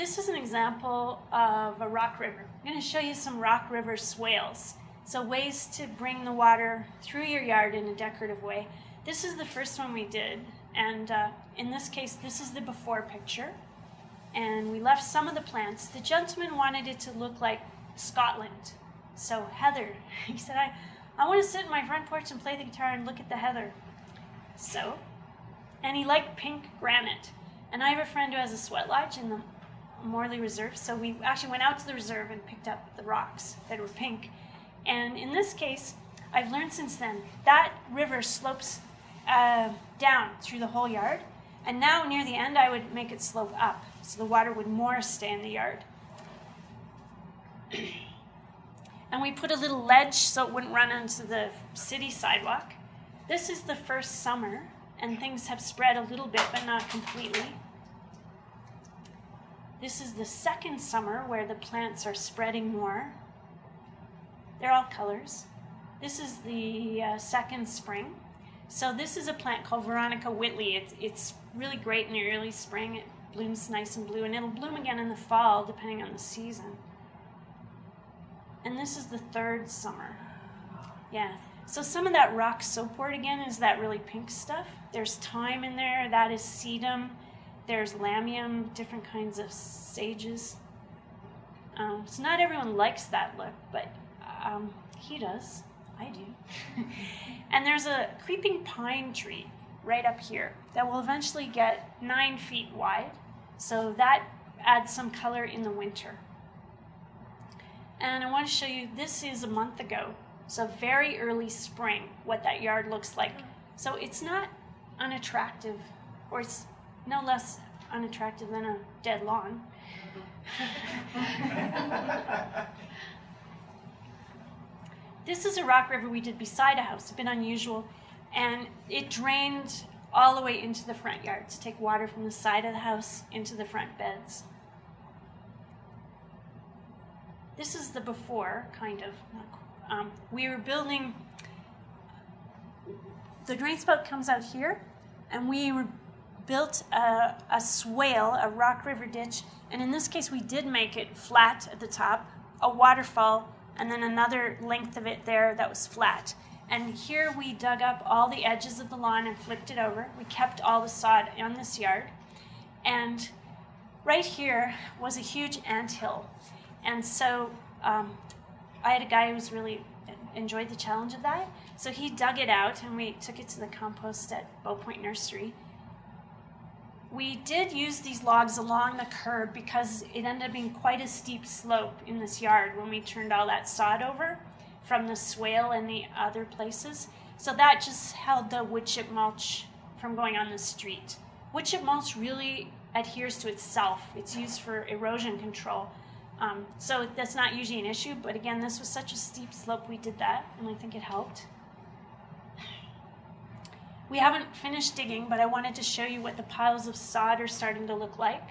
This is an example of a rock river. I'm going to show you some rock river swales. So ways to bring the water through your yard in a decorative way. This is the first one we did, and in this case, this is the before picture. And we left some of the plants. The gentleman wanted it to look like Scotland. So heather, he said, I want to sit in my front porch and play the guitar and look at the heather. So, and he liked pink granite. And I have a friend who has a sweat lodge in the Morley Reserve, so we actually went out to the reserve and picked up the rocks that were pink. And in this case, I've learned since then, that river slopes down through the whole yard. And now near the end, I would make it slope up, so the water would more stay in the yard. And we put a little ledge so it wouldn't run onto the city sidewalk. This is the first summer, and things have spread a little bit, but not completely. This is the second summer where the plants are spreading more. They're all colors. This is the second spring. So this is a plant called Veronica Whitley. It's really great in the early spring. It blooms nice and blue, and it'll bloom again in the fall, depending on the season. And this is the third summer. Yeah. So some of that rock soapwort again is that really pink stuff. There's thyme in there. That is sedum. There's lamium, different kinds of sages. So not everyone likes that look, but he does. I do. And there's a creeping pine tree right up here that will eventually get 9 feet wide. So that adds some color in the winter. And I want to show you, this is a month ago. So very early spring, what that yard looks like. So it's not unattractive, or it's no less unattractive than a dead lawn. This is a rock river we did beside a house, a bit unusual, and it drained all the way into the front yard to take water from the side of the house into the front beds. This is the before, kind of. We were building, the drain spout comes out here, and we built a swale, a rock river ditch, and in this case we did make it flat at the top, a waterfall, and then another length of it there that was flat. And here we dug up all the edges of the lawn and flipped it over. We kept all the sod on this yard. And right here was a huge anthill. And so I had a guy who was really enjoyed the challenge of that. So he dug it out and we took it to the compost at Bow Point Nursery. We did use these logs along the curb because it ended up being quite a steep slope in this yard when we turned all that sod over from the swale and the other places. So that just held the wood chip mulch from going on the street. Wood chip mulch really adheres to itself. It's used for erosion control. So that's not usually an issue, but again, this was such a steep slope, we did that, and I think it helped. We haven't finished digging, but I wanted to show you what the piles of sod are starting to look like.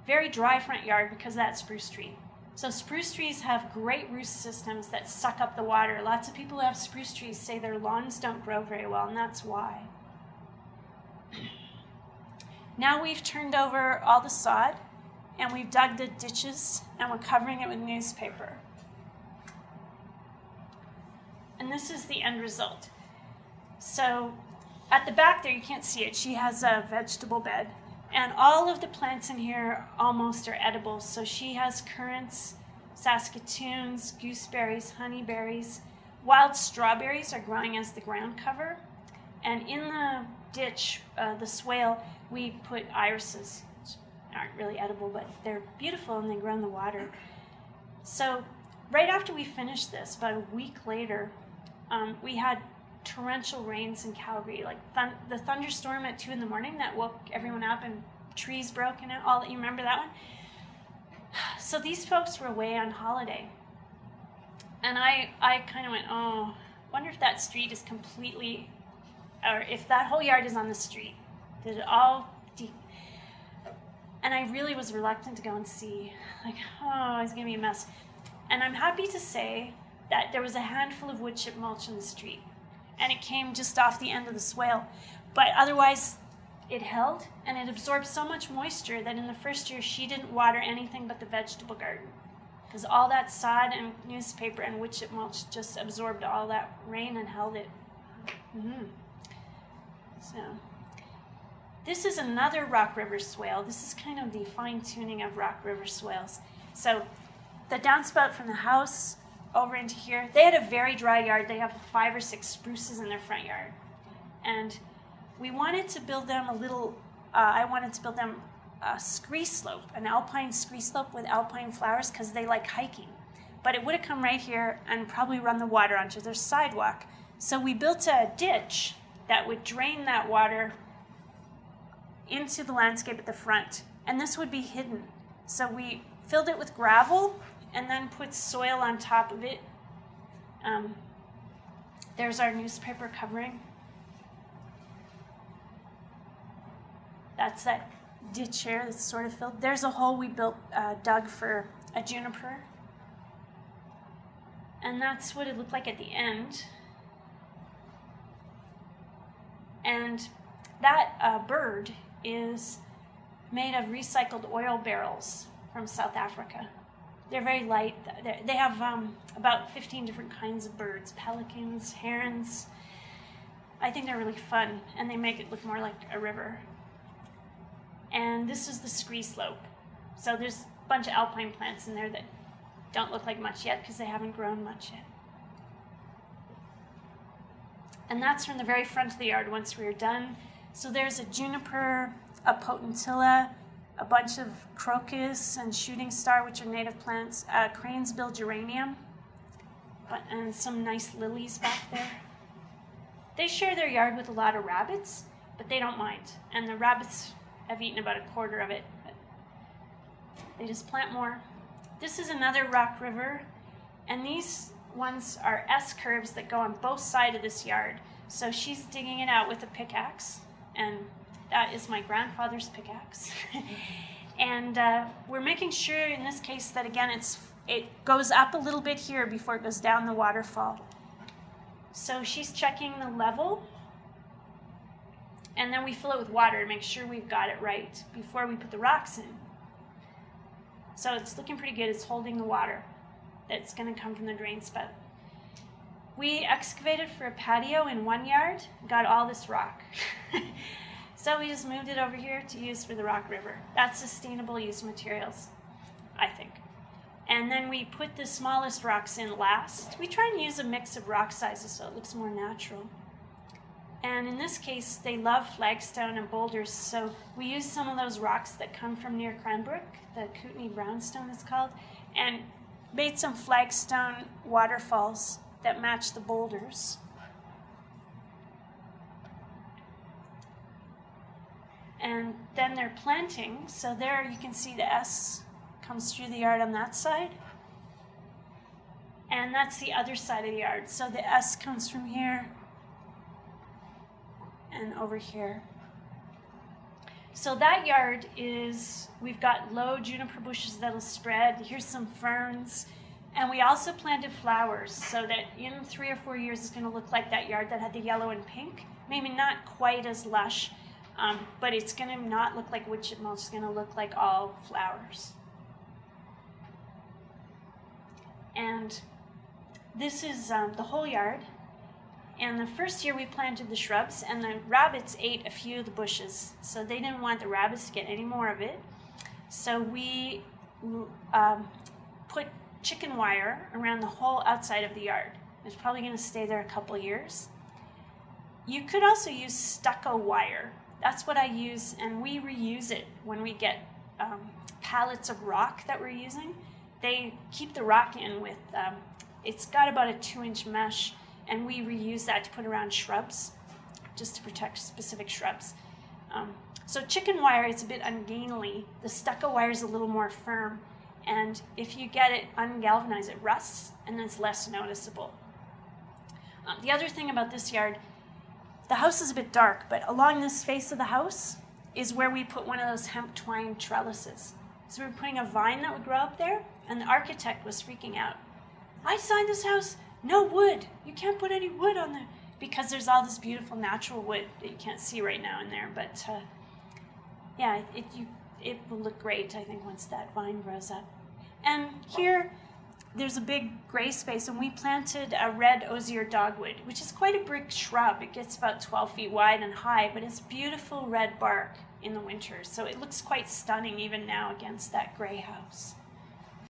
Very dry front yard because of that spruce tree. So spruce trees have great root systems that suck up the water. Lots of people who have spruce trees say their lawns don't grow very well, and that's why. Now we've turned over all the sod, and we've dug the ditches, and we're covering it with newspaper. And this is the end result. So at the back there, you can't see it, she has a vegetable bed. And all of the plants in here almost are edible. So she has currants, saskatoons, gooseberries, honeyberries. Wild strawberries are growing as the ground cover. And in the ditch, the swale, we put irises. Which aren't really edible, but they're beautiful and they grow in the water. So right after we finished this, about a week later, we had torrential rains in Calgary, like the thunderstorm at 2 in the morning that woke everyone up and trees broke and all that. You remember that one? So these folks were away on holiday. And I kind of went, oh, wonder if that street is completely, or if that whole yard is on the street. Did it all deep? And I really was reluctant to go and see, like, oh, it's gonna be a mess. And I'm happy to say that there was a handful of wood chip mulch in the street. And it came just off the end of the swale. But otherwise, it held, and it absorbed so much moisture that in the first year she didn't water anything but the vegetable garden, because all that sod and newspaper and wood chip mulch just absorbed all that rain and held it. So this is another Rock River swale. This is kind of the fine-tuning of Rock River swales. So the downspout from the house over into here, they had a very dry yard. They have 5 or 6 spruces in their front yard. And we wanted to build them a little, I wanted to build them a scree slope, an alpine scree slope with alpine flowers, because they like hiking. But it would have come right here and probably run the water onto their sidewalk. So we built a ditch that would drain that water into the landscape at the front, and this would be hidden. So we filled it with gravel and then put soil on top of it. There's our newspaper covering. That's that ditch here that's sort of filled. There's a hole we built, dug for a juniper. And that's what it looked like at the end. And that bird is made of recycled oil barrels from South Africa. They're very light. They have about 15 different kinds of birds, pelicans, herons. I think they're really fun, and they make it look more like a river. And this is the scree slope. So there's a bunch of alpine plants in there that don't look like much yet because they haven't grown much yet. And that's from the very front of the yard once we were done. So there's a juniper, a potentilla, a bunch of crocus and shooting star, which are native plants, crane's bill geranium, and some nice lilies back there. They share their yard with a lot of rabbits, but they don't mind. And the rabbits have eaten about a quarter of it, but they just plant more. This is another Rock River, and these ones are S-curves that go on both sides of this yard. So she's digging it out with a pickaxe, and that is my grandfather's pickaxe. And we're making sure in this case that, again, it goes up a little bit here before it goes down the waterfall. So she's checking the level, and then we fill it with water to make sure we've got it right before we put the rocks in. So it's looking pretty good. It's holding the water that's going to come from the drain spout. We excavated for a patio in one yard, got all this rock. So we just moved it over here to use for the Rock River. That's sustainable use materials, I think. And then we put the smallest rocks in last. We try and use a mix of rock sizes so it looks more natural. And in this case, they love flagstone and boulders, so we used some of those rocks that come from near Cranbrook, the Kootenai Brownstone is called, and made some flagstone waterfalls that match the boulders. And then they're planting, so there you can see the S comes through the yard on that side. And that's the other side of the yard. So the S comes from here and over here. So that yard is, we've got low juniper bushes that'll spread. Here's some ferns. And we also planted flowers so that in 3 or 4 years it's going to look like that yard that had the yellow and pink. Maybe not quite as lush, but it's going to not look like wood chip mulch. It's going to look like all flowers. And this is the whole yard. And the first year we planted the shrubs, and the rabbits ate a few of the bushes. So they didn't want the rabbits to get any more of it. So we put chicken wire around the whole outside of the yard. It's probably going to stay there a couple years. You could also use stucco wire. That's what I use, and we reuse it when we get pallets of rock that we're using. They keep the rock in with, it's got about a 2-inch mesh, and we reuse that to put around shrubs, just to protect specific shrubs. So chicken wire is a bit ungainly. The stucco wire is a little more firm, and if you get it ungalvanized, it rusts, and then it's less noticeable. The other thing about this yard, the house is a bit dark, but along this face of the house is where we put one of those hemp twine trellises. So we were putting a vine that would grow up there, and the architect was freaking out. I designed this house, no wood. You can't put any wood on there, because there's all this beautiful natural wood that you can't see right now in there, but yeah, it will look great, I think, once that vine grows up. And here, there's a big gray space, and we planted a red osier dogwood, which is quite a big shrub. It gets about 12 feet wide and high, but it's beautiful red bark in the winter, so it looks quite stunning even now against that gray house.